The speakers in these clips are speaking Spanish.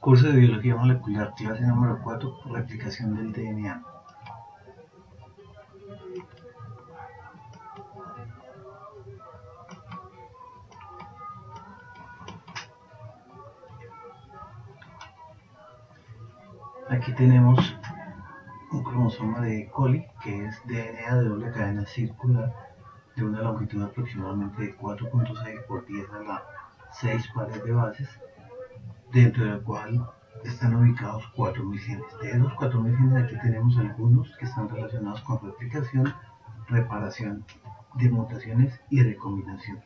Curso de Biología Molecular, clase número 4, replicación del DNA. Aquí tenemos un cromosoma de E. coli que es DNA de doble cadena circular de una longitud aproximadamente de 4.6 por 10 a la 6 pares de bases, dentro del cual están ubicados 4.000 genes. De esos 4.000 genes aquí tenemos algunos que están relacionados con replicación, reparación de mutaciones y recombinación.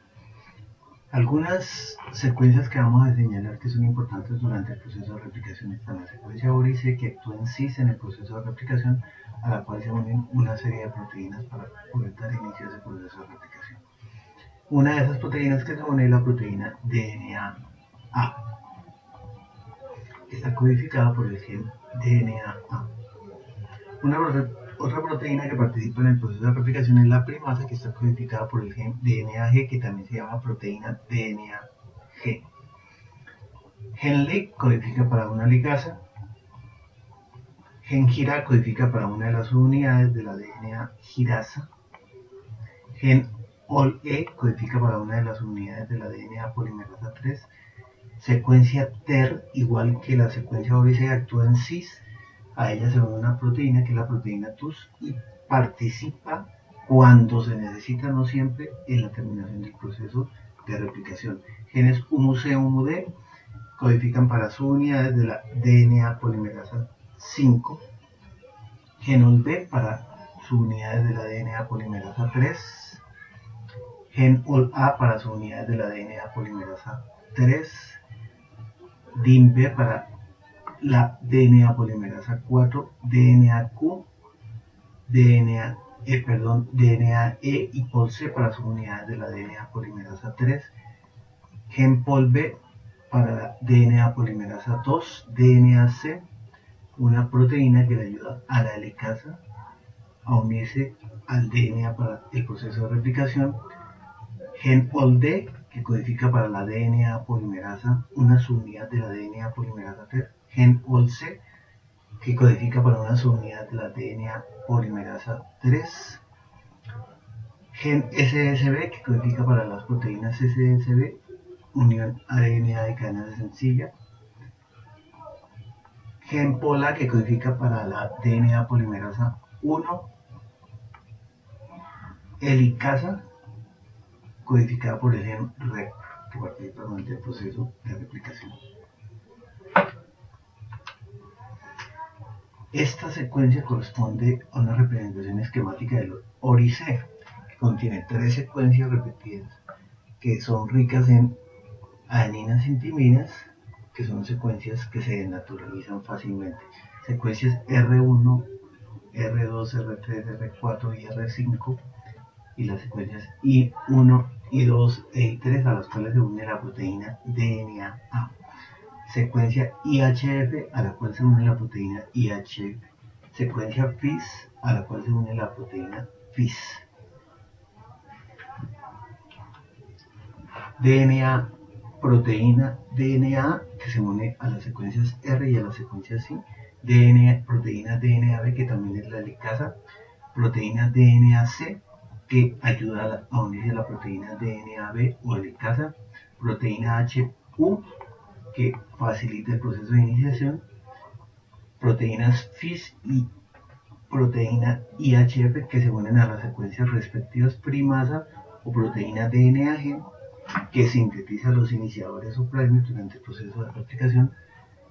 Algunas secuencias que vamos a señalar que son importantes durante el proceso de replicación están la secuencia Orice, que actúa en cis en el proceso de replicación, a la cual se unen una serie de proteínas para poder dar inicio a ese proceso de replicación. Una de esas proteínas que se une es la proteína DNA A. Está codificada por el gen DNA A. Otra proteína que participa en el proceso de replicación es la primasa, que está codificada por el gen DNA G, que también se llama proteína DNA G. Gen LIG codifica para una ligasa. Gen GIRA codifica para una de las subunidades de la DNA girasa. Gen OLE codifica para una de las unidades de la DNA polimerasa 3. Secuencia TER, igual que la secuencia Orice, actúa en cis. A ella se une una proteína que es la proteína TUS y participa cuando se necesita, no siempre, en la terminación del proceso de replicación. Genes HUMU-C, HUMU-D codifican para subunidades de la DNA polimerasa 5. Gen OLB para subunidades de la DNA polimerasa 3. Gen OLA para subunidades de la DNA polimerasa 3. DIMB para la DNA polimerasa 4, DNA-Q, DNA y POL-C para subunidades de la DNA polimerasa 3, gen POL-B para la DNA polimerasa 2, DNA-C, una proteína que le ayuda a la helicasa a unirse al DNA para el proceso de replicación, gen OL-D, que codifica para la DNA polimerasa, una subunidad de la DNA polimerasa 3, gen OL-C, que codifica para una subunidad de la DNA polimerasa 3, gen SSB, que codifica para las proteínas SSB, unión ADNA de cadena sencilla, gen POLA, que codifica para la DNA polimerasa 1, helicasa, codificada por el gen REP, que participa durante el proceso de replicación. Esta secuencia corresponde a una representación esquemática del Orice, que contiene 3 secuencias repetidas, que son ricas en adeninas y timinas, que son secuencias que se desnaturalizan fácilmente. Secuencias R1, R2, R3, R4 y R5, y las secuencias I1, I2 e I3, a las cuales se une la proteína DNA A. Secuencia IHF, a la cual se une la proteína IHF. Secuencia FIS, a la cual se une la proteína FIS. DNA, proteína DNA, que se une a las secuencias R y a las secuencias I. DNA, proteína DNAB, que también es la helicasa. Proteína DNAC, que ayuda a unirse a la proteína DNAB o helicasa. Proteína HU, que facilita el proceso de iniciación, proteínas FIS y proteína IHF, que se unen a las secuencias respectivas primasa o proteína DNAG, que sintetiza los iniciadores o primers durante el proceso de replicación,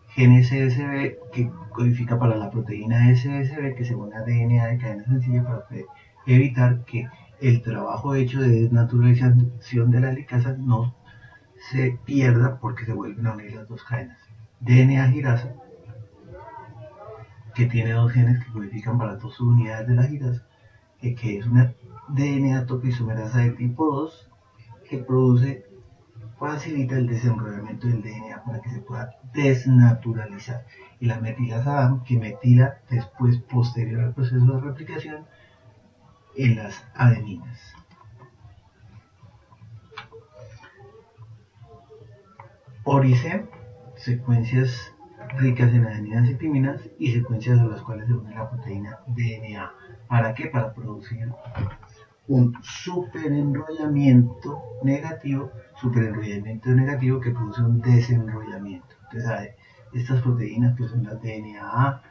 gen SSB, que codifica para la proteína SSB, que se une a DNA de cadena sencilla para evitar que el trabajo hecho de desnaturalización de la helicasa no se pierda porque se vuelven a unir las dos cadenas. DNA girasa, que tiene 2 genes que codifican para 2 subunidades de la girasa, que es una DNA topoisomerasa de tipo 2 que facilita el desenrollamiento del DNA para que se pueda desnaturalizar. Y la metilasa ADAM, que metila después, posterior al proceso de replicación, en las adeninas. Orice, secuencias ricas en adeninas y timinas y secuencias a las cuales se une la proteína DNA. ¿Para qué? Para producir un superenrollamiento negativo que produce un desenrollamiento. Entonces, estas proteínas que son las DNA,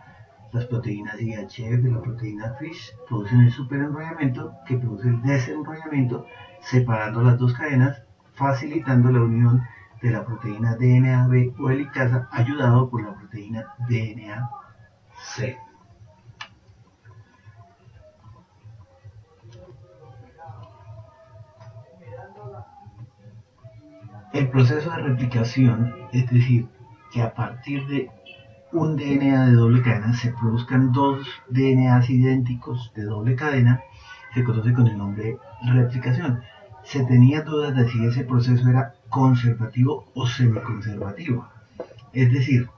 las proteínas IHF, la proteína FISH, producen el superenrollamiento que produce el desenrollamiento, separando las dos cadenas, facilitando la unión de la proteína DNA-B o helicasa, ayudado por la proteína DNA-C. El proceso de replicación, es decir, que a partir de un DNA de doble cadena se produzcan dos DNAs idénticos de doble cadena, se conoce con el nombre de replicación. Se tenía dudas de si ese proceso era conservativo o semiconservativo. Es decir,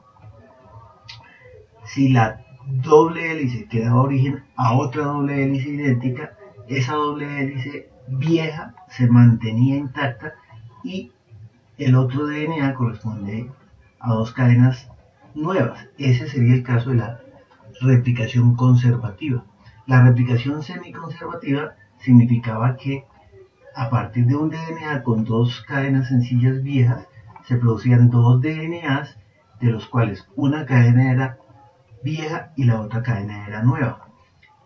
si la doble hélice que daba origen a otra doble hélice idéntica, esa doble hélice vieja se mantenía intacta y el otro DNA corresponde a dos cadenas nuevas. Ese sería el caso de la replicación conservativa. La replicación semiconservativa significaba que a partir de un DNA con dos cadenas sencillas viejas se producían dos DNAs de los cuales una cadena era vieja y la otra cadena era nueva.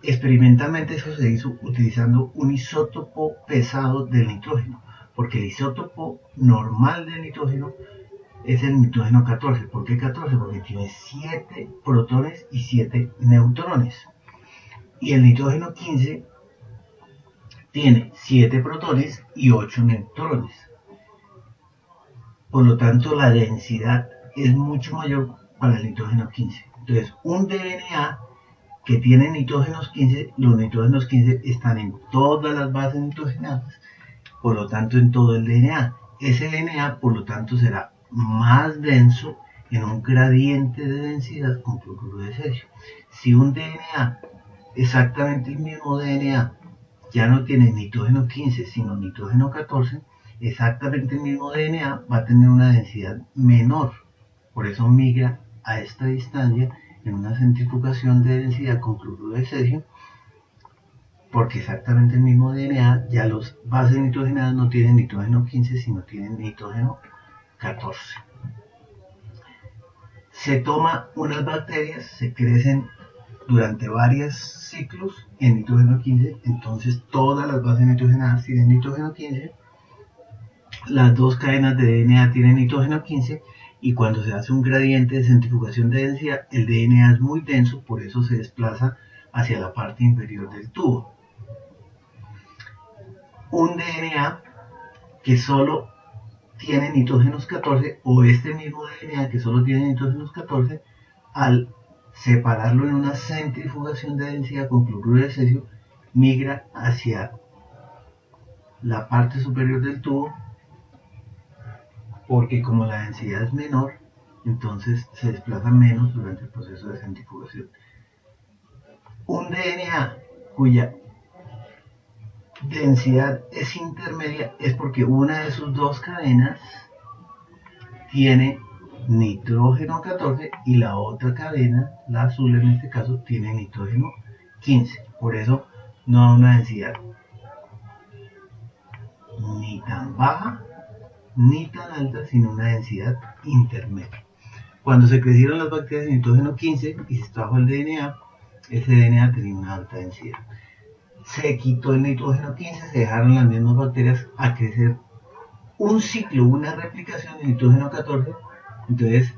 Experimentalmente eso se hizo utilizando un isótopo pesado del nitrógeno, porque el isótopo normal del nitrógeno es el nitrógeno 14. ¿Por qué 14? Porque tiene 7 protones y 7 neutrones. Y el nitrógeno 15 tiene 7 protones y 8 neutrones. Por lo tanto, la densidad es mucho mayor para el nitrógeno 15. Entonces, un DNA que tiene nitrógenos 15, los nitrógenos 15 están en todas las bases nitrogenadas, por lo tanto en todo el DNA. Ese DNA, por lo tanto, será más denso en un gradiente de densidad con cloruro de cesio. Si un DNA, exactamente el mismo DNA, ya no tiene nitrógeno 15 sino nitrógeno 14, exactamente el mismo DNA va a tener una densidad menor. Por eso migra a esta distancia en una centrifugación de densidad con cloruro de cesio, porque exactamente el mismo DNA, ya los bases nitrogenadas no tienen nitrógeno 15 sino tienen nitrógeno 14. Se toma unas bacterias, se crecen durante varios ciclos en nitrógeno 15, entonces todas las bases nitrogenadas tienen nitrógeno 15, las dos cadenas de DNA tienen nitrógeno 15, y cuando se hace un gradiente de centrifugación de densidad, el DNA es muy denso, por eso se desplaza hacia la parte inferior del tubo. Un DNA que solo tiene nitrógenos 14, o este mismo DNA que solo tiene nitrógenos 14, al separarlo en una centrifugación de densidad con cloruro de cesio, migra hacia la parte superior del tubo, porque como la densidad es menor, entonces se desplaza menos durante el proceso de centrifugación. Un DNA cuya densidad es intermedia es porque una de sus dos cadenas tiene nitrógeno 14 y la otra cadena, la azul en este caso, tiene nitrógeno 15. Por eso no da una densidad ni tan baja ni tan alta, sino una densidad intermedia. Cuando se crecieron las bacterias de nitrógeno 15 y se extrajo el DNA, ese DNA tenía una alta densidad. Se quitó el nitrógeno 15, se dejaron las mismas bacterias a crecer un ciclo, una replicación de nitrógeno 14, entonces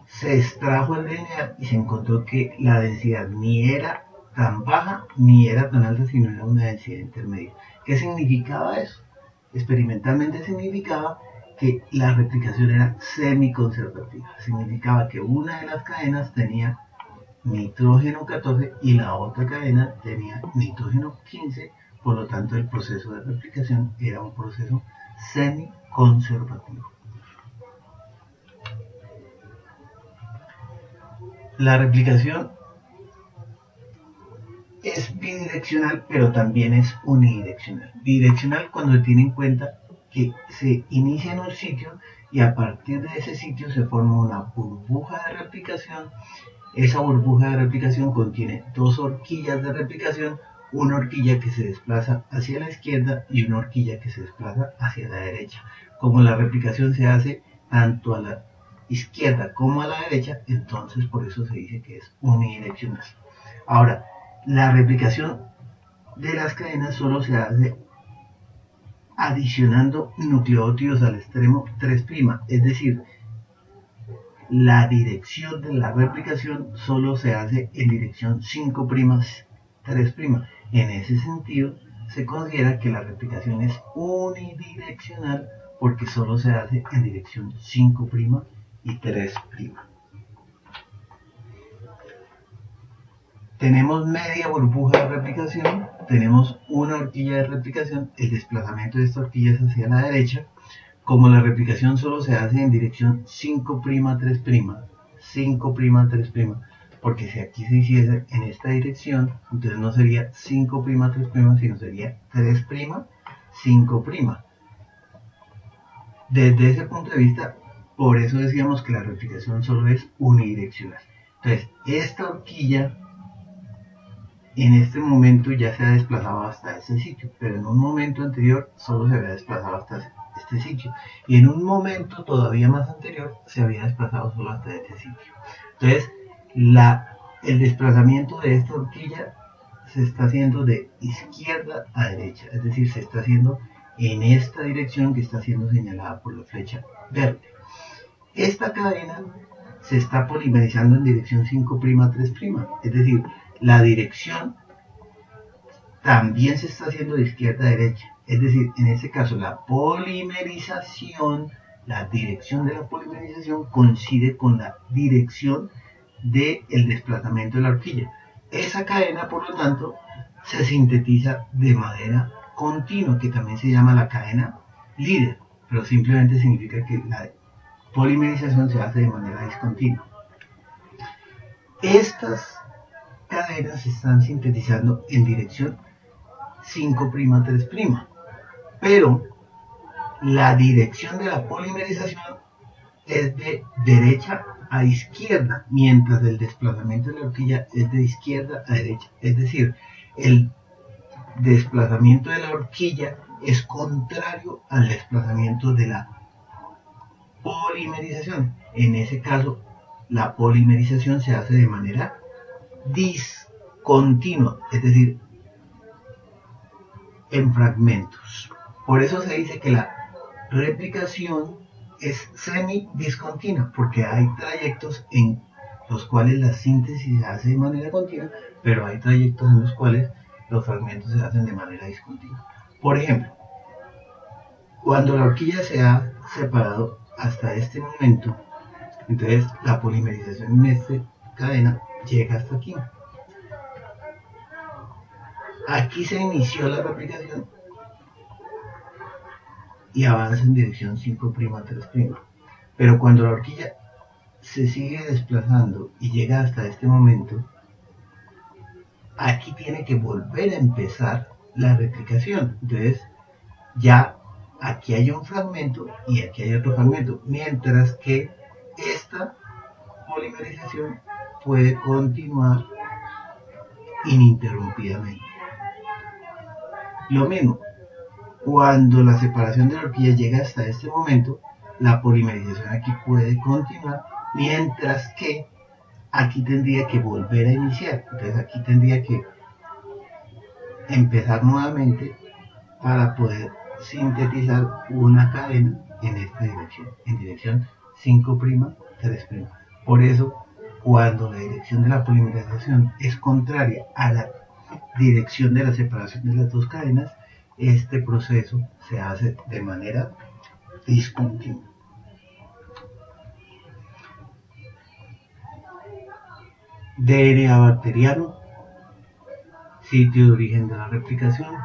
se extrajo el DNA y se encontró que la densidad ni era tan baja ni era tan alta, sino era una densidad intermedia. ¿Qué significaba eso? Experimentalmente significaba que la replicación era semiconservativa. Significaba que una de las cadenas tenía nitrógeno 14 y la otra cadena tenía nitrógeno 15, por lo tanto el proceso de replicación era un proceso semiconservativo. La replicación es bidireccional, pero también es unidireccional. Bidireccional cuando se tiene en cuenta que se inicia en un sitio y a partir de ese sitio se forma una burbuja de replicación. Esa burbuja de replicación contiene dos horquillas de replicación, una horquilla que se desplaza hacia la izquierda y una horquilla que se desplaza hacia la derecha. Como la replicación se hace tanto a la izquierda como a la derecha, entonces por eso se dice que es unidireccional. Ahora, la replicación de las cadenas solo se hace adicionando nucleótidos al extremo 3', es decir, la dirección de la replicación solo se hace en dirección 5', 3'. En ese sentido, se considera que la replicación es unidireccional porque solo se hace en dirección 5' y 3'. Tenemos media burbuja de replicación, tenemos una horquilla de replicación, el desplazamiento de esta horquilla es hacia la derecha. Como la replicación solo se hace en dirección 5', 3', 5', 3', porque si aquí se hiciese en esta dirección, entonces no sería 5', 3', sino sería 3', 5'. Desde ese punto de vista, por eso decíamos que la replicación solo es unidireccional. Entonces, esta horquilla en este momento ya se ha desplazado hasta ese sitio, pero en un momento anterior solo se había desplazado hasta este sitio, y en un momento todavía más anterior se había desplazado solo hasta este sitio. Entonces, el desplazamiento de esta horquilla se está haciendo de izquierda a derecha, es decir, se está haciendo en esta dirección que está siendo señalada por la flecha verde. Esta cadena se está polimerizando en dirección 5', 3', es decir, la dirección también se está haciendo de izquierda a derecha. Es decir, en este caso la polimerización, la dirección de la polimerización coincide con la dirección del desplazamiento de la horquilla. Esa cadena, por lo tanto, se sintetiza de manera continua, que también se llama la cadena líder, pero simplemente significa que la polimerización se hace de manera discontinua. Estas cadenas se están sintetizando en dirección 5', 3', pero la dirección de la polimerización es de derecha a izquierda, mientras el desplazamiento de la horquilla es de izquierda a derecha. Es decir, el desplazamiento de la horquilla es contrario al desplazamiento de la polimerización. En ese caso, la polimerización se hace de manera discontinua, es decir, en fragmentos. Por eso se dice que la replicación es semidiscontinua, porque hay trayectos en los cuales la síntesis se hace de manera continua, pero hay trayectos en los cuales los fragmentos se hacen de manera discontinua. Por ejemplo, cuando la horquilla se ha separado hasta este momento, entonces la polimerización en esta cadena llega hasta aquí. Aquí se inició la replicación y avanza en dirección 5', 3'. Pero cuando la horquilla se sigue desplazando y llega hasta este momento, aquí tiene que volver a empezar la replicación. Entonces, ya aquí hay un fragmento y aquí hay otro fragmento, mientras que esta polimerización puede continuar ininterrumpidamente. Lo mismo, cuando la separación de la horquilla llega hasta este momento, la polimerización aquí puede continuar, mientras que aquí tendría que volver a iniciar. Entonces aquí tendría que empezar nuevamente para poder sintetizar una cadena en esta dirección, en dirección 5', 3'. Por eso, cuando la dirección de la polimerización es contraria a la dirección de la separación de las dos cadenas, este proceso se hace de manera discontinua. DNA bacteriano, sitio de origen de la replicación.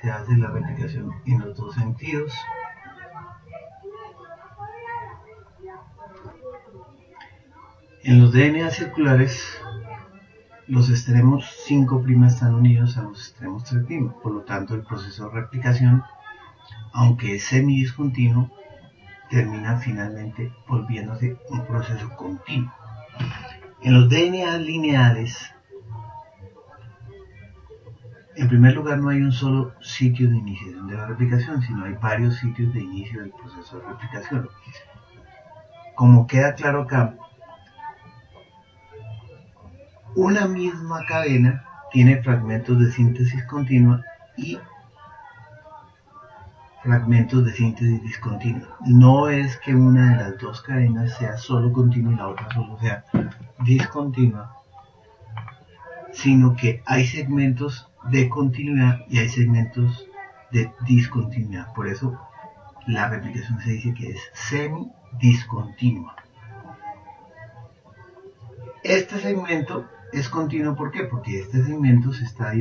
Se hace la replicación en los dos sentidos. En los DNA circulares, los extremos 5' están unidos a los extremos 3', por lo tanto el proceso de replicación aunque es semidiscontinuo, termina finalmente volviéndose un proceso continuo. En los DNA lineales, en primer lugar, no hay un solo sitio de iniciación de la replicación, sino hay varios sitios de inicio del proceso de replicación. Como queda claro acá, una misma cadena tiene fragmentos de síntesis continua y fragmentos de síntesis discontinua. No es que una de las dos cadenas sea solo continua y la otra solo sea discontinua, sino que hay segmentos de continuidad y hay segmentos de discontinuidad. Por eso la replicación se dice que es semidiscontinua. Este segmento es continuo, ¿por qué? Porque este segmento se está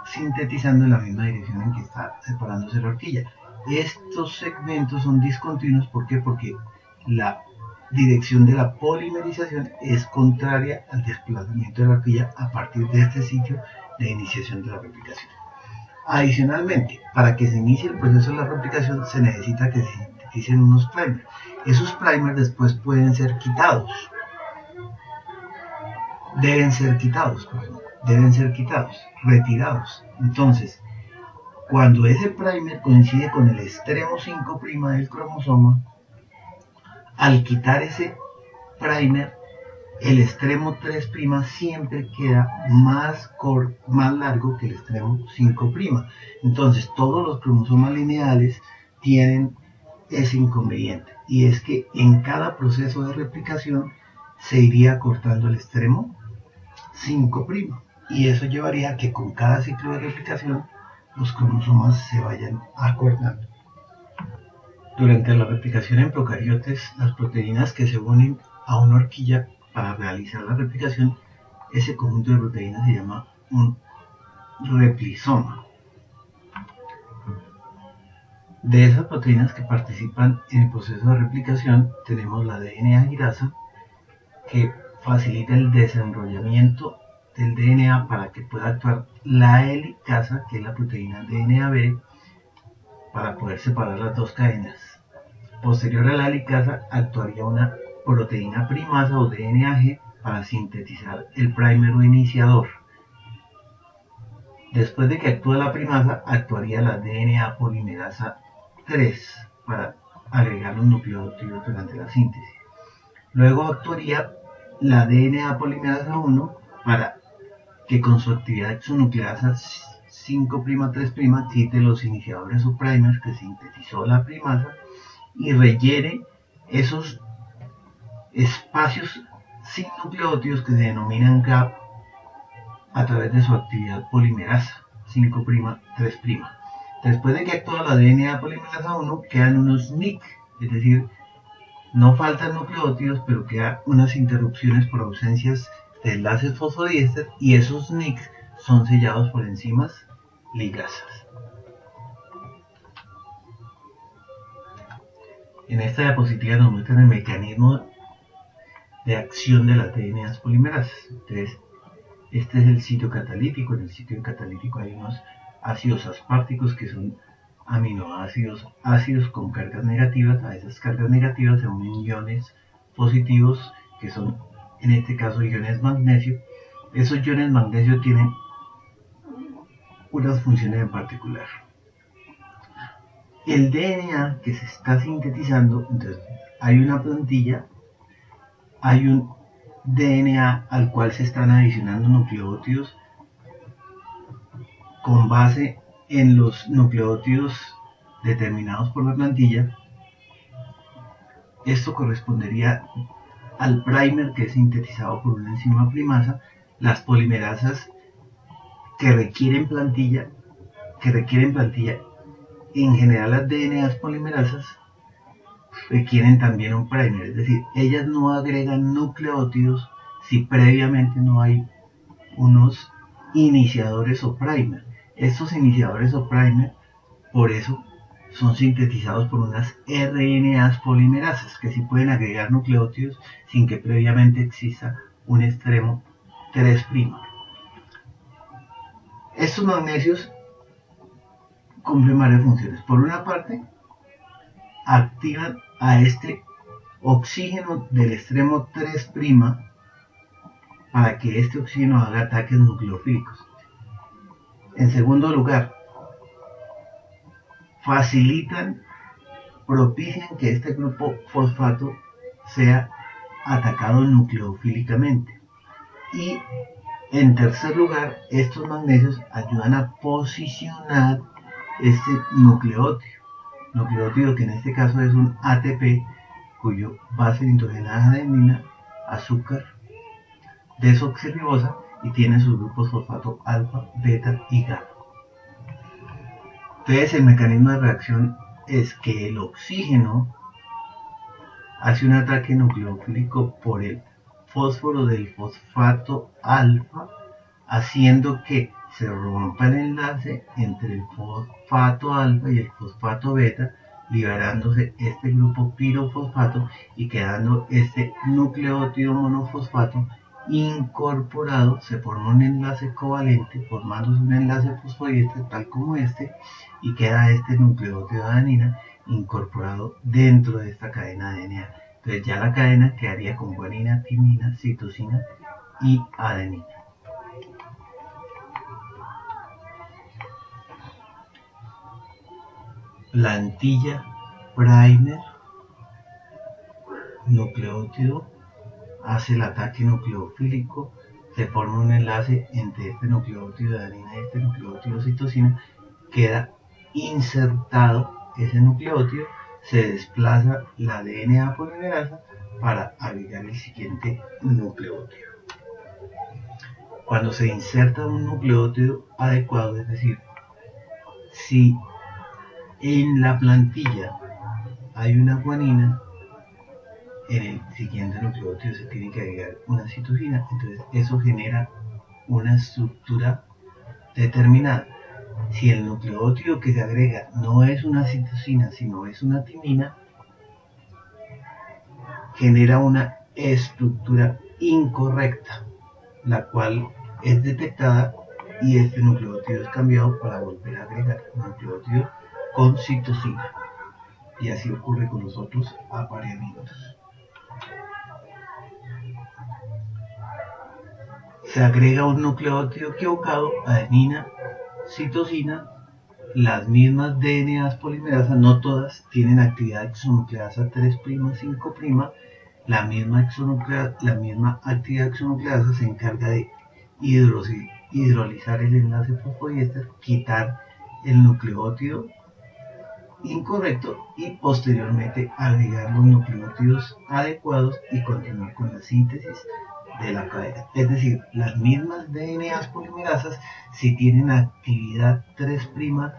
sintetizando en la misma dirección en que está separándose la horquilla. Estos segmentos son discontinuos, ¿por qué? Porque la dirección de la polimerización es contraria al desplazamiento de la horquilla a partir de este sitio de iniciación de la replicación. Adicionalmente, para que se inicie el proceso de la replicación se necesita que se sinteticen unos primers. Esos primers después pueden ser quitados. Deben ser quitados, retirados. Entonces, cuando ese primer coincide con el extremo 5' del cromosoma, al quitar ese primer, el extremo 3' siempre queda más largo que el extremo 5'. Entonces, todos los cromosomas lineales tienen ese inconveniente, y es que en cada proceso de replicación se iría cortando el extremo 5', y eso llevaría a que con cada ciclo de replicación los cromosomas se vayan acortando. Durante la replicación en procariotes, las proteínas que se unen a una horquilla para realizar la replicación, ese conjunto de proteínas se llama un replisoma. De esas proteínas que participan en el proceso de replicación, tenemos la DNA girasa, que facilita el desenrollamiento del DNA para que pueda actuar la helicasa, que es la proteína DNA-B, para poder separar las dos cadenas. Posterior a la helicasa actuaría una proteína primasa o DNA-G para sintetizar el primer o iniciador. Después de que actúa la primasa, actuaría la DNA polimerasa 3 para agregar los nucleótidos durante la síntesis. Luego actuaría la DNA polimerasa 1 para que con su actividad exonucleasa 5'3' quite los iniciadores o primers que sintetizó la primasa y rellene esos espacios sin nucleótidos que se denominan gap a través de su actividad polimerasa 5'3'. Después de que actúa la DNA polimerasa 1, quedan unos NIC, es decir, no faltan nucleótidos, pero quedan unas interrupciones por ausencias de enlaces fosfodiéster, y esos NICs son sellados por enzimas ligasas. En esta diapositiva nos muestran el mecanismo de acción de las DNA polimerasas. Entonces, este es el sitio catalítico. En el sitio catalítico hay unos ácidos asparticos que son aminoácidos ácidos con cargas negativas. A esas cargas negativas se unen iones positivos, que son en este caso iones magnesio. Esos iones magnesio tienen unas funciones en particular. El DNA que se está sintetizando, entonces hay una plantilla, hay un DNA al cual se están adicionando nucleótidos con base en los nucleótidos determinados por la plantilla. Esto correspondería al primer que es sintetizado por una enzima primasa. Las polimerasas que requieren plantilla, en general las DNA polimerasas requieren también un primer, es decir, ellas no agregan nucleótidos si previamente no hay unos iniciadores o primer. Estos iniciadores o primer, por eso, son sintetizados por unas RNAs polimerasas que sí pueden agregar nucleótidos sin que previamente exista un extremo 3'. Estos magnesios cumplen varias funciones. Por una parte, activan a este oxígeno del extremo 3' para que este oxígeno haga ataques nucleofílicos. En segundo lugar, propician que este grupo fosfato sea atacado nucleofílicamente. Y en tercer lugar, estos magnesios ayudan a posicionar este nucleótido que en este caso es un ATP, cuyo base nitrogenada es adenina, azúcar desoxirribosa, y tiene sus grupos fosfato alfa, beta y gamma. Entonces el mecanismo de reacción es que el oxígeno hace un ataque nucleofílico por el fósforo del fosfato alfa, haciendo que se rompa el enlace entre el fosfato alfa y el fosfato beta, liberándose este grupo pirofosfato y quedando este nucleótido monofosfato incorporado. Se forma un enlace covalente formándose un enlace fosfodiéster tal como este, y queda este nucleótido de adenina incorporado dentro de esta cadena de DNA. Entonces ya la cadena quedaría con guanina, timina, citosina y adenina. Plantilla, primer, nucleótido, hace el ataque nucleofílico, se forma un enlace entre este nucleótido de adenina y este nucleótido de citosina, queda insertado ese nucleótido, se desplaza la DNA polimerasa para agregar el siguiente nucleótido. Cuando se inserta un nucleótido adecuado, es decir, si en la plantilla hay una guanina, en el siguiente nucleótido se tiene que agregar una citosina, entonces eso genera una estructura determinada. Si el nucleótido que se agrega no es una citosina, sino es una timina, genera una estructura incorrecta, la cual es detectada y este nucleótido es cambiado para volver a agregar un nucleótido con citosina. Y así ocurre con los otros apareamientos. Se agrega un nucleótido equivocado, adenina, citosina, las mismas DNAs polimerasas, no todas, tienen actividad exonucleasa 3', 5', la misma actividad exonucleasa se encarga de hidrolizar el enlace fosfodiéster, quitar el nucleótido incorrecto y posteriormente agregar los nucleótidos adecuados y continuar con la síntesis de la cadena. Es decir, las mismas DNAs polimerasas, si tienen actividad 3',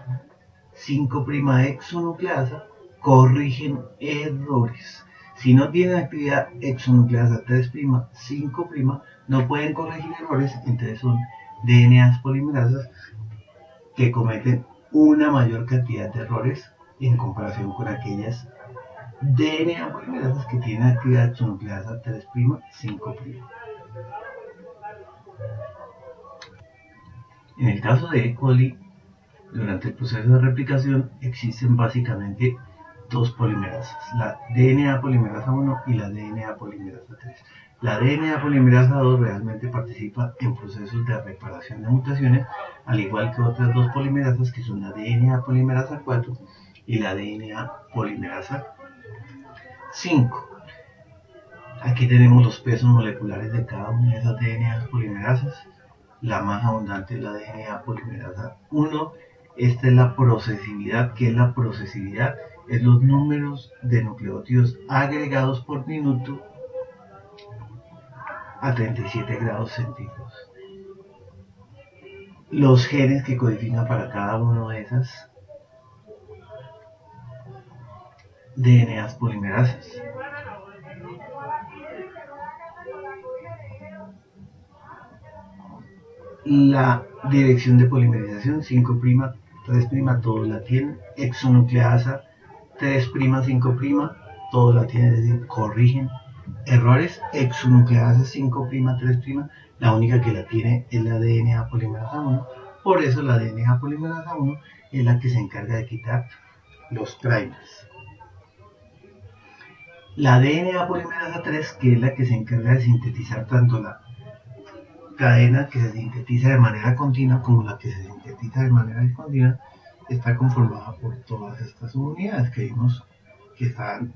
5' exonucleasa, corrigen errores. Si no tienen actividad exonucleasa 3', 5', no pueden corregir errores, entonces son DNAs polimerasas que cometen una mayor cantidad de errores en comparación con aquellas DNA polimerasas que tienen actividad exonucleasa 3', 5'. En el caso de E. coli, durante el proceso de replicación existen básicamente dos polimerasas, la DNA polimerasa 1 y la DNA polimerasa 3. La DNA polimerasa 2 realmente participa en procesos de reparación de mutaciones, al igual que otras dos polimerasas que son la DNA polimerasa 4 y la DNA polimerasa 5. Aquí tenemos los pesos moleculares de cada una de esas DNA polimerasas. La más abundante es la DNA polimerasa 1. Esta es la procesividad. ¿Qué es la procesividad? Es los números de nucleótidos agregados por minuto a 37 grados centígrados. Los genes que codifican para cada una de esas DNAs polimerasas. La dirección de polimerización 5', 3', todos la tienen. Exonucleasa 3', 5', todos la tienen, es decir, corrigen errores. Exonucleasa 5', 3', la única que la tiene es la DNA polimerasa 1. Por eso la DNA polimerasa 1 es la que se encarga de quitar los primers. La DNA polimerasa 3, que es la que se encarga de sintetizar tanto la cadena que se sintetiza de manera continua como la que se sintetiza de manera discontinua, está conformada por todas estas subunidades que vimos que están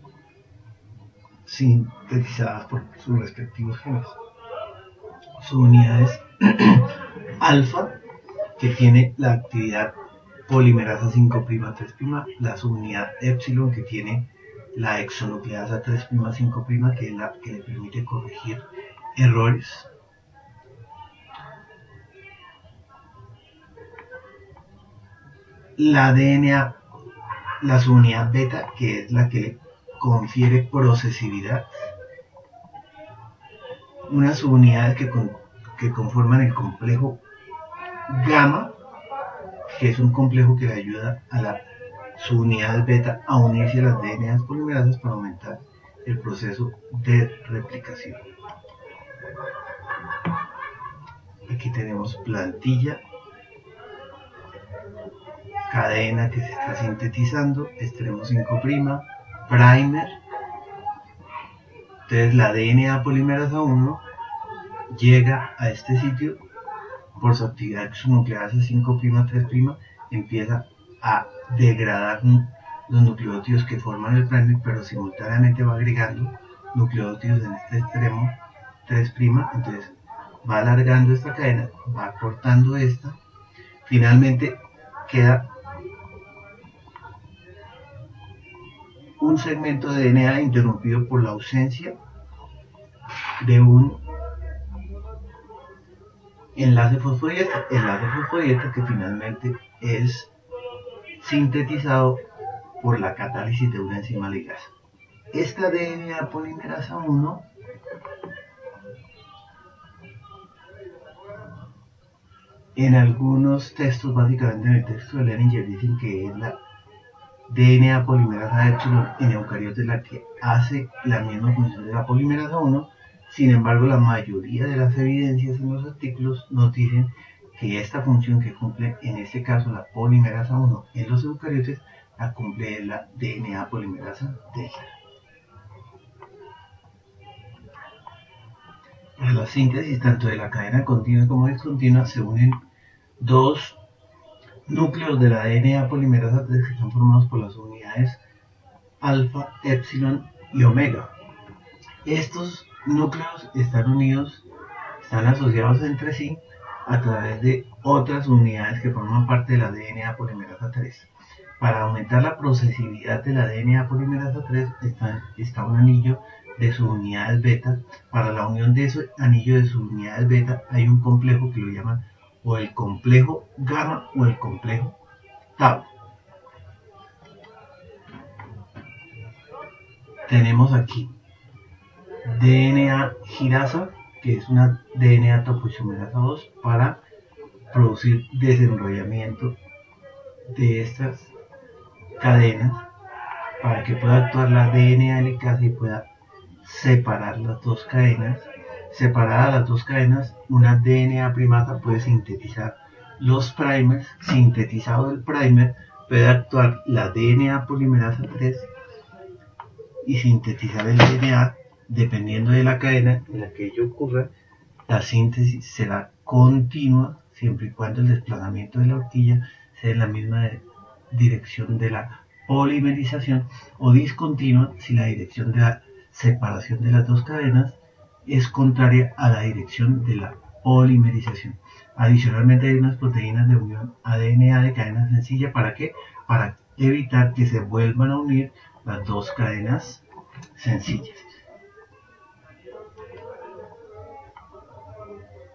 sintetizadas por sus respectivos genes. Subunidades alfa, que tiene la actividad polimerasa 5'3', la subunidad epsilon, que tiene la exonucleasa 3'5', que es la que le permite corregir errores. La DNA, la subunidad beta, que es la que le confiere procesividad. Unas subunidades que conforman el complejo gamma, que es un complejo que le ayuda a las subunidades beta a unirse a las DNAs polimerasas para aumentar el proceso de replicación. Aquí tenemos plantilla, cadena que se está sintetizando, extremo 5', primer. Entonces la DNA polimerasa 1 llega a este sitio por su actividad exonucleasa 5'3', empieza a degradar los nucleótidos que forman el primer, pero simultáneamente va agregando nucleótidos en este extremo 3', entonces va alargando esta cadena, va cortando esta, finalmente queda un segmento de DNA interrumpido por la ausencia de un enlace fosfodieter que finalmente es sintetizado por la catálisis de una enzima ligasa. Esta DNA polimerasa 1 en algunos textos, básicamente en el texto de Lehninger, dicen que es la DNA polimerasa epsilon en eucariotes la que hace la misma función de la polimerasa 1. Sin embargo, la mayoría de las evidencias en los artículos nos dicen que esta función que cumple en este caso la polimerasa 1 en los eucariotes la cumple la DNA polimerasa delta. Para la síntesis tanto de la cadena continua como discontinua se unen dos núcleos de la DNA polimerasa 3 que están formados por las unidades alfa, epsilon y omega. Estos núcleos están unidos, están asociados entre sí a través de otras unidades que forman parte de la DNA polimerasa 3. Para aumentar la procesividad de la DNA polimerasa 3 está un anillo de subunidades beta. Para la unión de ese anillo de subunidades beta hay un complejo que lo llaman o el complejo gamma o el complejo tau. Tenemos aquí DNA girasa, que es una DNA topoisomerasa 2 para producir desenrollamiento de estas cadenas para que pueda actuar la DNA helicasa y pueda separar las dos cadenas. Separadas las dos cadenas, una DNA primata puede sintetizar los primers. Sintetizado el primer, puede actuar la DNA polimerasa 3 y sintetizar el DNA. Dependiendo de la cadena en la que ello ocurra, la síntesis será continua siempre y cuando el desplazamiento de la horquilla sea en la misma dirección de la polimerización, o discontinua si la dirección de la separación de las dos cadenas es contraria a la dirección de la polimerización. Adicionalmente hay unas proteínas de unión ADN de cadena sencilla. ¿Para qué? Para evitar que se vuelvan a unir las dos cadenas sencillas.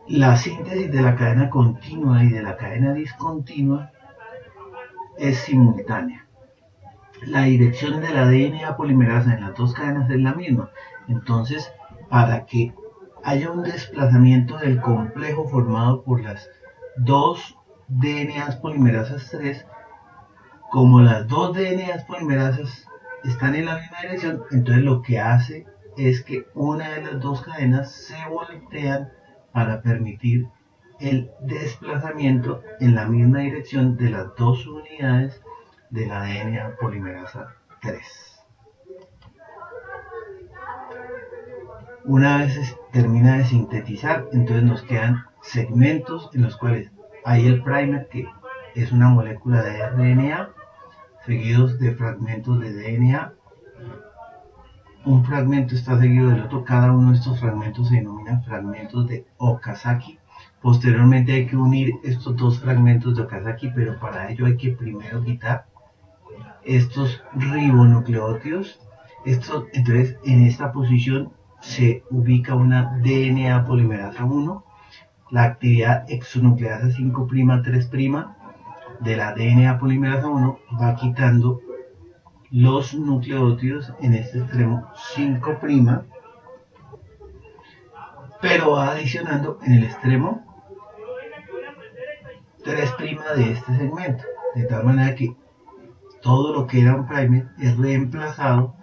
La síntesis de la cadena continua y de la cadena discontinua es simultánea. La dirección de la DNA polimerasa en las dos cadenas es la misma. Entonces, para que haya un desplazamiento del complejo formado por las dos DNAs polimerasas 3, como las dos DNAs polimerasas están en la misma dirección, entonces lo que hace es que una de las dos cadenas se voltean para permitir el desplazamiento en la misma dirección de las dos unidades de la DNA polimerasa 3. Una vez se termina de sintetizar, entonces nos quedan segmentos en los cuales hay el primer, que es una molécula de RNA, seguidos de fragmentos de DNA. Un fragmento está seguido del otro. Cada uno de estos fragmentos se denomina fragmentos de Okazaki. Posteriormente hay que unir estos dos fragmentos de Okazaki, pero para ello hay que primero quitar estos ribonucleótidos. Entonces, en esta posición se ubica una DNA polimerasa 1. La actividad exonucleasa 5'3' de la DNA polimerasa 1 va quitando los nucleótidos en este extremo 5', pero va adicionando en el extremo 3' de este segmento, de tal manera que todo lo que era un primer es reemplazado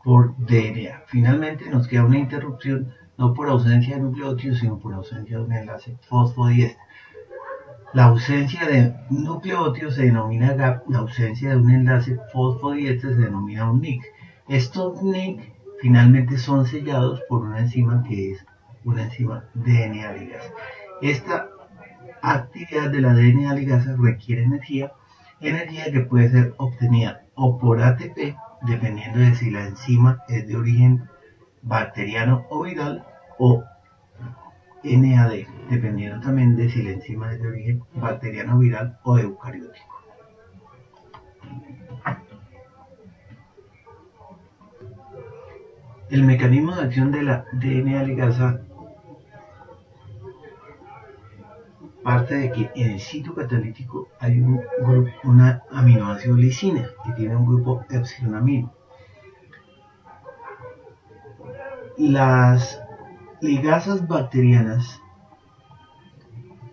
por DNA. Finalmente nos queda una interrupción, no por ausencia de nucleótidos, sino por ausencia de un enlace fosfodiéster. La ausencia de nucleótidos se denomina gap, la ausencia de un enlace fosfodiéster se denomina un nick. Estos nick finalmente son sellados por una enzima que es una enzima DNA ligasa. Esta actividad de la DNA ligasa requiere energía que puede ser obtenida o por ATP, dependiendo de si la enzima es de origen bacteriano o viral, o NAD, dependiendo también de si la enzima es de origen bacteriano, viral o eucariótico. El mecanismo de acción de la DNA ligasa parte de que en el sitio catalítico hay una aminoácido lisina que tiene un grupo epsilonamino. Las ligasas bacterianas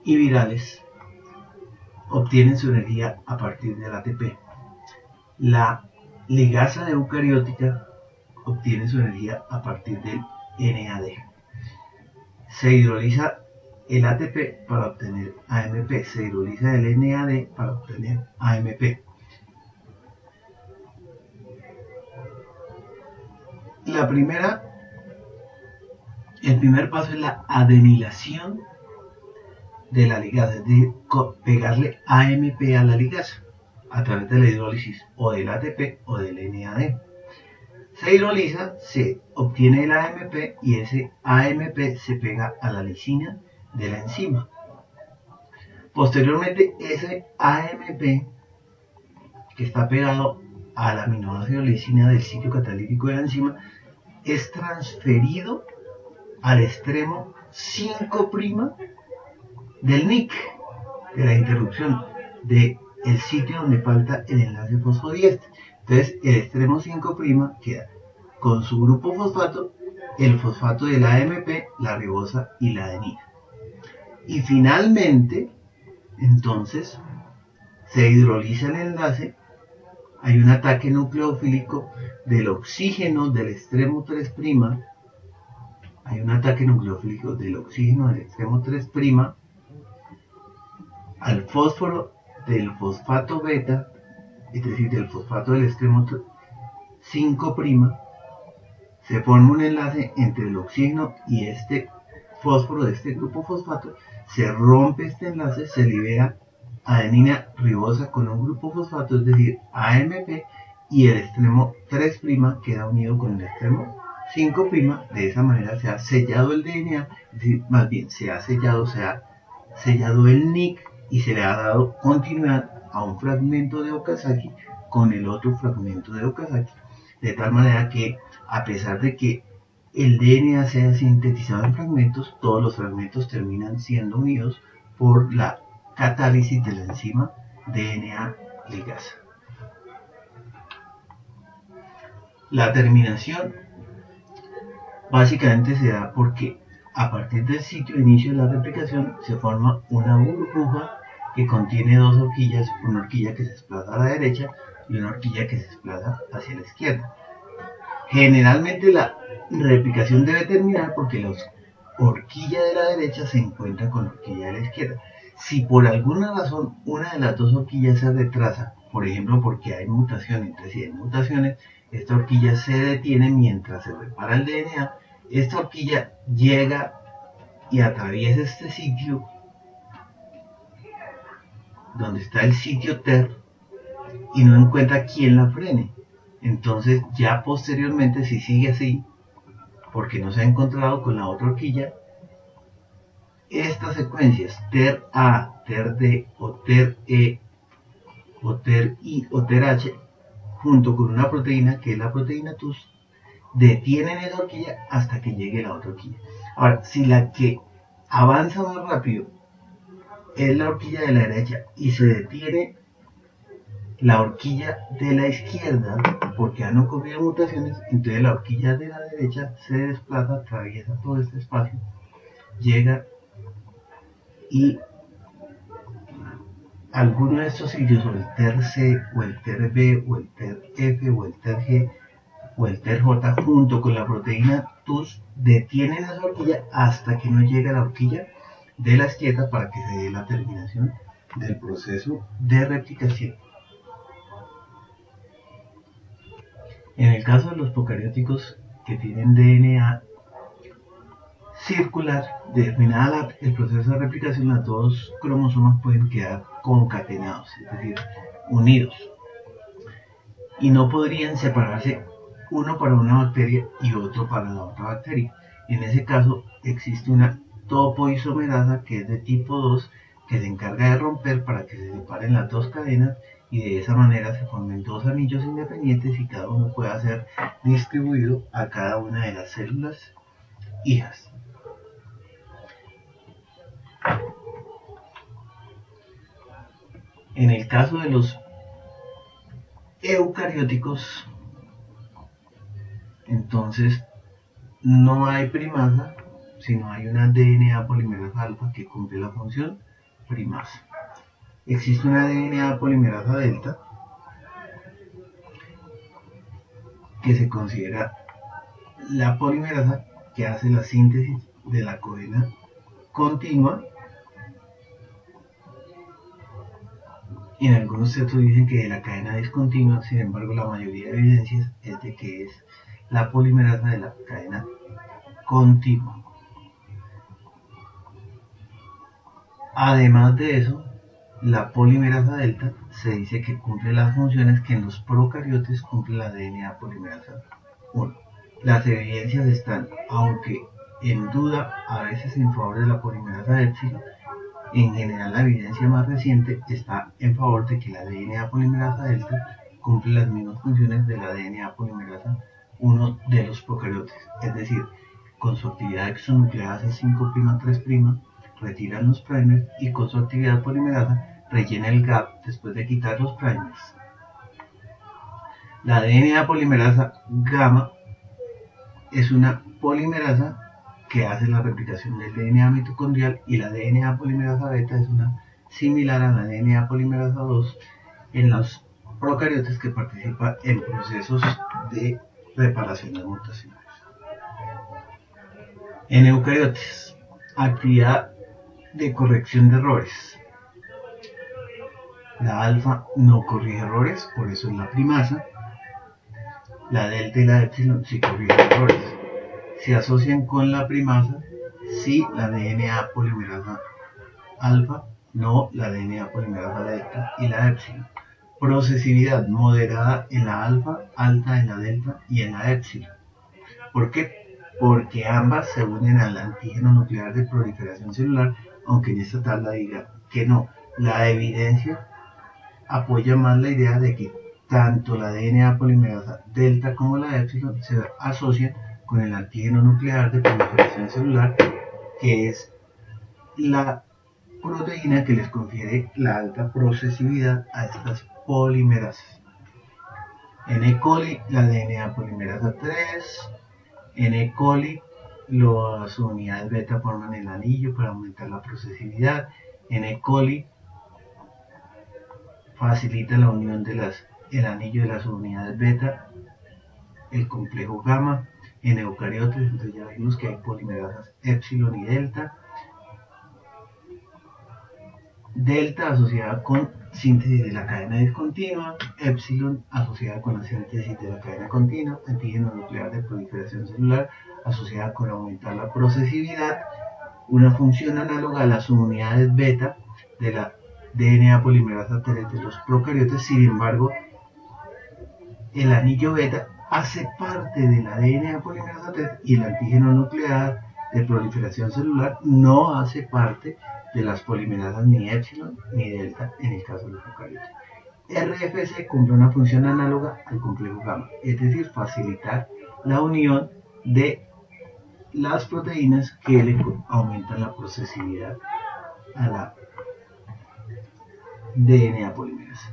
y virales obtienen su energía a partir del ATP. La ligasa eucariótica obtiene su energía a partir del NAD. Se hidroliza el ATP para obtener AMP, se hidroliza el NAD para obtener AMP. El primer paso es la adenilación de la ligasa, es decir, pegarle AMP a la ligasa a través de la hidrólisis o del ATP o del NAD. Se hidroliza, se obtiene el AMP y ese AMP se pega a la lisina de la enzima. Posteriormente, ese AMP que está pegado a la aminoácido lisina del sitio catalítico de la enzima es transferido al extremo 5' del NIC, de la interrupción del sitio donde falta el enlace fosfodiéster. Entonces el extremo 5' queda con su grupo fosfato, el fosfato de la AMP, la ribosa y la adenina. Y finalmente, entonces, se hidroliza el enlace, hay un ataque nucleofílico del oxígeno del extremo 3', hay un ataque nucleofílico del oxígeno del extremo 3' al fósforo del fosfato beta, es decir, del fosfato del extremo 5', se forma un enlace entre el oxígeno y este fósforo de este grupo fosfato, se rompe este enlace, se libera adenina ribosa con un grupo fosfato, es decir, AMP, y el extremo 3' queda unido con el extremo 5', de esa manera se ha sellado el DNA, es decir, más bien se ha sellado el NIC y se le ha dado continuidad a un fragmento de Okazaki con el otro fragmento de Okazaki, de tal manera que a pesar de que el DNA sea sintetizado en fragmentos, todos los fragmentos terminan siendo unidos por la catálisis de la enzima DNA ligasa. La terminación básicamente se da porque a partir del sitio de inicio de la replicación se forma una burbuja que contiene dos horquillas, una horquilla que se desplaza a la derecha y una horquilla que se desplaza hacia la izquierda. Generalmente la replicación debe terminar porque los horquilla de la derecha se encuentra con la horquilla de la izquierda. Si por alguna razón una de las dos horquillas se retrasa, por ejemplo porque hay mutaciones, entonces si hay mutaciones, esta horquilla se detiene mientras se repara el DNA, esta horquilla llega y atraviesa este sitio donde está el sitio TER y no encuentra quién la frene. Entonces ya posteriormente, si sigue así, porque no se ha encontrado con la otra horquilla, estas secuencias TER A, TER D o TER E o TER I o TER H, junto con una proteína que es la proteína TUS, detienen esa horquilla hasta que llegue la otra horquilla. Ahora, si la que avanza más rápido es la horquilla de la derecha y se detiene la horquilla de la izquierda porque han ocurrido mutaciones, entonces la horquilla de la derecha se desplaza, atraviesa todo este espacio, llega y alguno de estos sitios, o el TER C, o el TER B, o el TER F, o el TER G, o el TER J, junto con la proteína TUS, detienen esa horquilla hasta que no llega la horquilla de la izquierda para que se dé la terminación del proceso de replicación. En el caso de los procarióticos que tienen DNA circular, terminada el proceso de replicación, las dos cromosomas pueden quedar concatenados, es decir, unidos, y no podrían separarse uno para una bacteria y otro para la otra bacteria. En ese caso existe una topoisomerasa que es de tipo 2 que se encarga de romper para que se separen las dos cadenas y de esa manera se formen dos anillos independientes y cada uno pueda ser distribuido a cada una de las células hijas. En el caso de los eucarióticos, entonces no hay primasa, sino hay una DNA polimerasa alfa que cumple la función primasa. Existe una DNA polimerasa delta que se considera la polimerasa que hace la síntesis de la cadena continua. En algunos textos dicen que de la cadena discontinua, sin embargo la mayoría de evidencias es de que es la polimerasa de la cadena continua. Además de eso, la polimerasa delta se dice que cumple las funciones que en los procariotes cumple la DNA polimerasa 1. Las evidencias están, aunque en duda a veces en favor de la polimerasa epsilon, en general la evidencia más reciente está en favor de que la DNA polimerasa delta cumple las mismas funciones de la DNA polimerasa 1 de los procariotes, es decir, con su actividad exonucleasa 5'3', retiran los primers y con su actividad polimerasa rellena el gap después de quitar los primers. La DNA polimerasa gamma es una polimerasa que hace la replicación del DNA mitocondrial y la DNA polimerasa beta es una similar a la DNA polimerasa 2 en los procariotes que participa en procesos de reparación de mutaciones. En eucariotes, actividad de corrección de errores. La alfa no corrige errores, por eso es la primasa. La delta y la epsilon sí corrigen errores. Se asocian con la primasa si la DNA polimerasa alfa, no la DNA polimerasa delta y la epsilon. Procesividad moderada en la alfa, alta en la delta y en la epsilon. ¿Por qué? Porque ambas se unen al antígeno nuclear de proliferación celular, aunque en esta tabla diga que no. La evidencia apoya más la idea de que tanto la DNA polimerasa delta como la epsilon se asocian con el antígeno nuclear de proliferación celular, que es la proteína que les confiere la alta procesividad a estas polimerasas. En E. coli, la DNA polimerasa 3. En E. coli, las unidades beta forman el anillo para aumentar la procesividad. En E. coli, facilita la unión de el anillo de las unidades beta, el complejo gamma. en eucariotes. Entonces ya vimos que hay polimerasas epsilon y delta. Delta asociada con síntesis de la cadena discontinua, epsilon asociada con la síntesis de la cadena continua, antígeno nuclear de proliferación celular asociada con aumentar la procesividad, una función análoga a las subunidades beta de la DNA polimerasa 3 de los procariotes. Sin embargo, el anillo beta hace parte de la DNA polimerasa 3 y el antígeno nuclear de proliferación celular no hace parte de las polimerasas ni epsilon ni delta en el caso de los procariotes. RFC cumple una función análoga al complejo gamma, es decir, facilitar la unión de las proteínas que le aumentan la procesividad a la DNA polimerasa.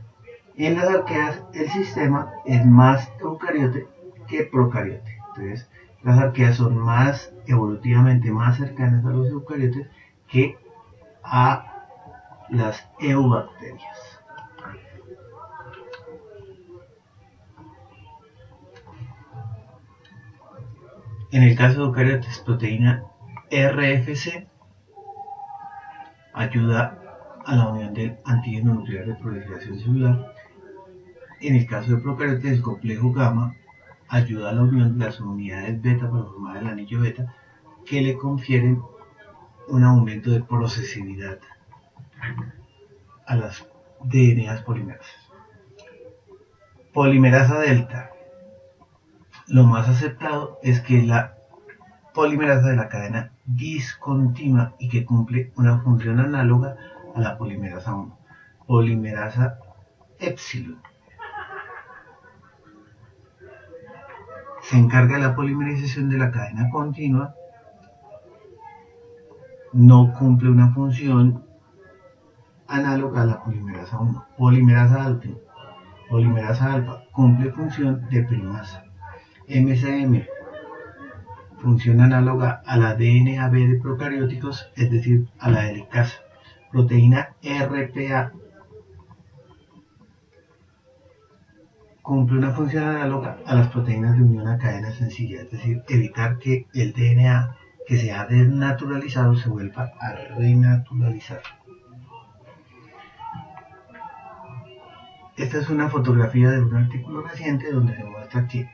En las arqueas el sistema es más eucariote que procariote. Entonces, las arqueas son más evolutivamente más cercanas a los eucariotes que a las eubacterias. En el caso de eucariotes, proteína RFC ayuda a la unión del antígeno nuclear de proliferación celular. En el caso de procariotes, el complejo gamma ayuda a la unión de las unidades beta para formar el anillo beta, que le confieren un aumento de procesividad a las DNAs polimerasas. Polimerasa delta. Lo más aceptado es que la polimerasa de la cadena discontinua y que cumple una función análoga a la polimerasa 1. Polimerasa epsilon. Se encarga de la polimerización de la cadena continua, no cumple una función análoga a la polimerasa 1. Polimerasa alfa. Polimerasa alfa cumple función de primasa. MCM, función análoga a la DNAB de procarióticos, es decir, a la helicasa. Proteína RPA cumple una función análoga a las proteínas de unión a cadena sencilla, es decir, evitar que el DNA que se ha desnaturalizado se vuelva a renaturalizar. Esta es una fotografía de un artículo reciente donde se muestra que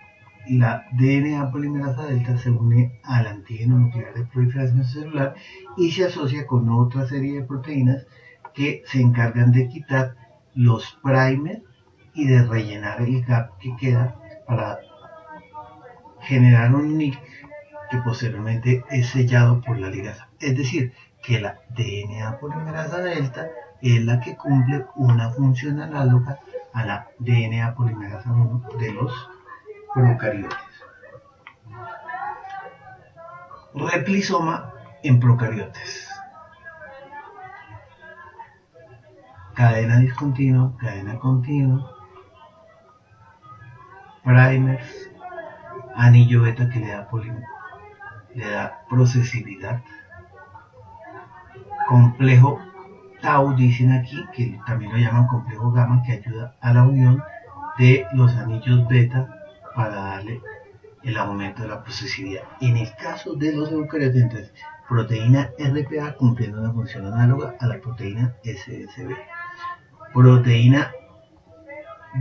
la DNA polimerasa delta se une al antígeno nuclear de proliferación celular y se asocia con otra serie de proteínas que se encargan de quitar los primers y de rellenar el gap que queda para generar un nick que posteriormente es sellado por la ligasa. Es decir, que la DNA polimerasa delta es la que cumple una función análoga a la DNA polimerasa 1 de los procariotes. Replisoma en procariotes. Cadena discontinua, cadena continua, primers, anillo beta que le da procesividad, complejo tau, dicen aquí, que también lo llaman complejo gamma, que ayuda a la unión de los anillos beta para darle el aumento de la procesividad. En el caso de los eucariotes, entonces, proteína RPA cumpliendo una función análoga a la proteína SSB. Proteína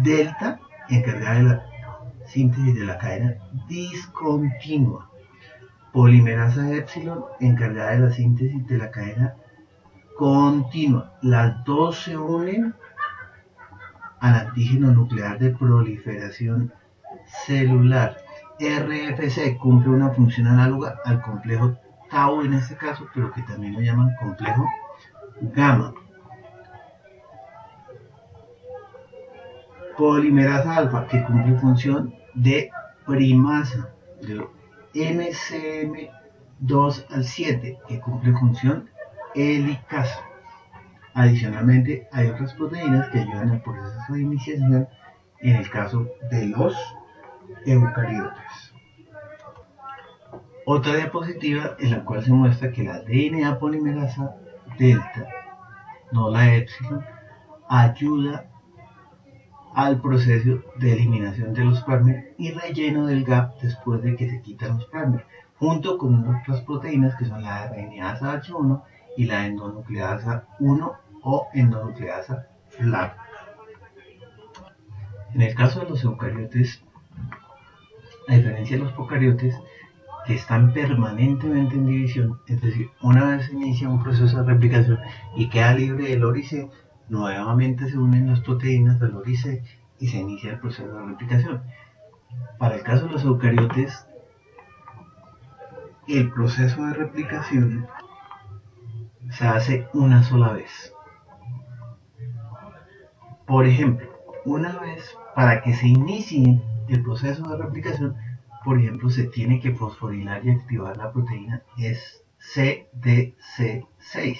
delta encargada de la síntesis de la cadena discontinua. Polimerasa epsilon encargada de la síntesis de la cadena continua. Las dos se unen al antígeno nuclear de proliferación celular. RFC cumple una función análoga al complejo tau en este caso, pero que también lo llaman complejo gamma. Polimerasa alfa, que cumple función de primasa, de MCM2 al 7, que cumple función helicasa. Adicionalmente, hay otras proteínas que ayudan al proceso de iniciación en el caso de los eucariotes. Otra diapositiva en la cual se muestra que la DNA polimerasa delta, no la epsilon, ayuda al proceso de eliminación de los primers y relleno del gap después de que se quitan los primers, junto con otras proteínas que son la RNasa H1 y la endonucleasa 1 o endonucleasa FLAG. En el caso de los eucariotes, a diferencia de los procariotes, que están permanentemente en división, es decir, una vez se inicia un proceso de replicación y queda libre del ORIC, nuevamente se unen las proteínas al ORIC y se inicia el proceso de replicación. Para el caso de los eucariotes, el proceso de replicación se hace una sola vez. Por ejemplo, una vez para que se inicie el proceso de replicación, por ejemplo, se tiene que fosforilar y activar la proteína CDC6.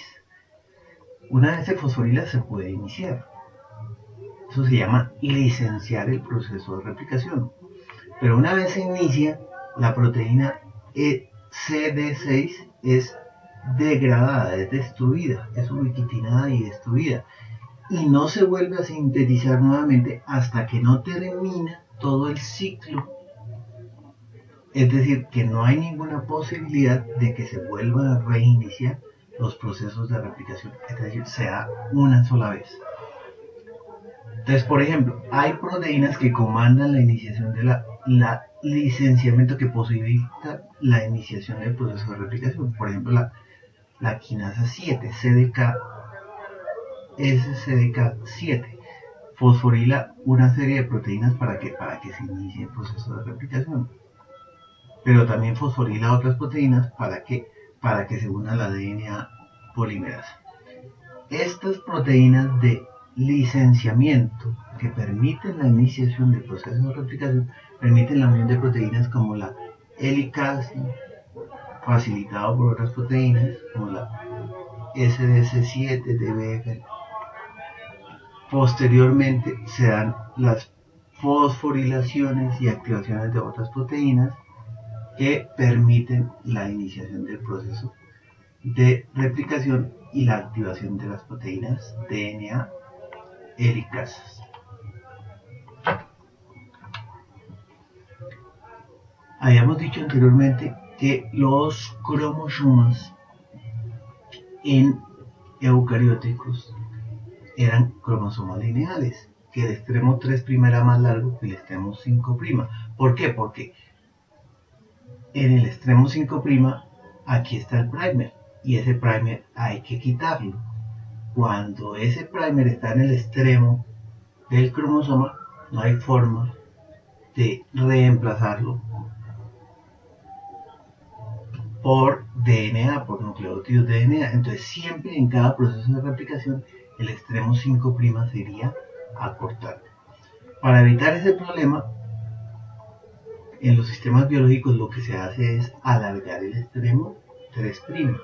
Una vez se fosforila se puede iniciar. Eso se llama licenciar el proceso de replicación. Pero una vez se inicia, la proteína CD6 es degradada, es destruida, es ubiquitinada y destruida. Y no se vuelve a sintetizar nuevamente hasta que no termina todo el ciclo. Es decir, que no hay ninguna posibilidad de que se vuelvan a reiniciar los procesos de replicación, es decir, sea una sola vez. Entonces, por ejemplo, hay proteínas que comandan la iniciación de la licenciamiento, que posibilita la iniciación del proceso de replicación. Por ejemplo, la quinasa 7, SCDK7, fosforila una serie de proteínas para que se inicie el proceso de replicación. Pero también fosforila otras proteínas para que se una la DNA polimerasa. Estas proteínas de licenciamiento que permiten la iniciación del proceso de replicación permiten la unión de proteínas como la helicasa, facilitado por otras proteínas como la SDC7-DBF. Posteriormente se dan las fosforilaciones y activaciones de otras proteínas que permiten la iniciación del proceso de replicación y la activación de las proteínas DNA helicasas. Habíamos dicho anteriormente que los cromosomas en eucarióticos eran cromosomas lineales, que el extremo 3' era más largo que el extremo 5'. ¿Por qué? Porque en el extremo 5' aquí está el primer y ese primer hay que quitarlo. Cuando ese primer está en el extremo del cromosoma, no hay forma de reemplazarlo por DNA, por nucleótidos de DNA. Entonces siempre en cada proceso de replicación el extremo 5' sería acortado. Para evitar ese problema, en los sistemas biológicos lo que se hace es alargar el extremo 3'.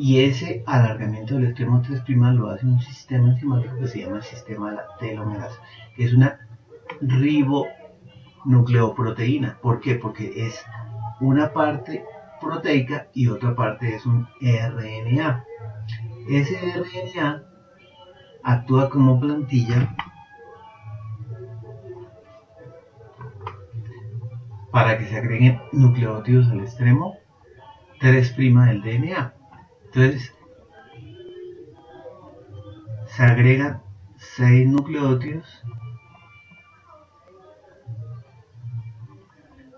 Y ese alargamiento del extremo 3' lo hace un sistema enzimático que se llama el sistema de la telomerasa, que es una ribonucleoproteína. ¿Por qué? Porque es una parte proteica y otra parte es un RNA. Ese RNA actúa como plantilla para que se agreguen nucleótidos al extremo 3' del DNA. Entonces, se agregan 6 nucleótidos,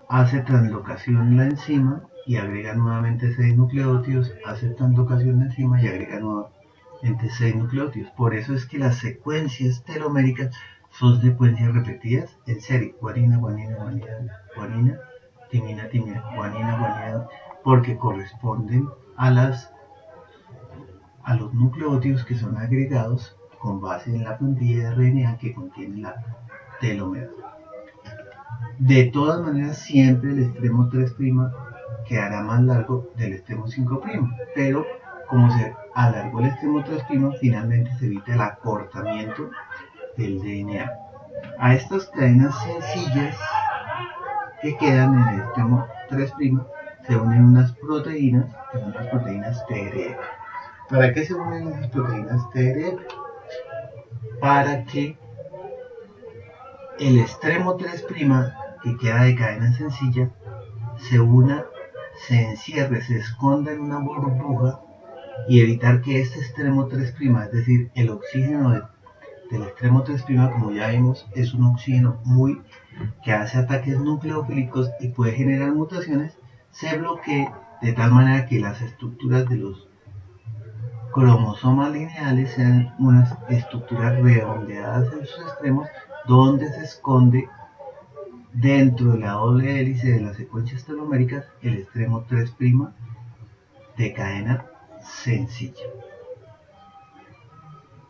hace translocación la enzima y agrega nuevamente 6 nucleótidos, hace translocación la enzima y agrega nuevamente 6 nucleótidos. Por eso es que las secuencias teloméricas son secuencias repetidas en serie: guanina, guanina, guanina, guanina, timina, timina, guanina, guanina, porque corresponden a los nucleótidos que son agregados con base en la plantilla de RNA que contiene la telomerasa. De todas maneras, siempre el extremo 3' quedará más largo del extremo 5', pero como se alargó el extremo 3', finalmente se evita el acortamiento del DNA. A estas cadenas sencillas que quedan en el extremo 3' se unen unas proteínas, que son las proteínas TRF. ¿Para qué se unen esas proteínas TRF? Para que el extremo 3' que queda de cadena sencilla se una, se encierre, se esconda en una burbuja y evitar que este extremo 3', es decir, el oxígeno del extremo 3', como ya vimos, es un oxígeno que hace ataques nucleofílicos y puede generar mutaciones, se bloquee de tal manera que las estructuras de los cromosomas lineales sean unas estructuras redondeadas en sus extremos, donde se esconde dentro de la doble hélice de las secuencias teloméricas el extremo 3' de cadena sencilla.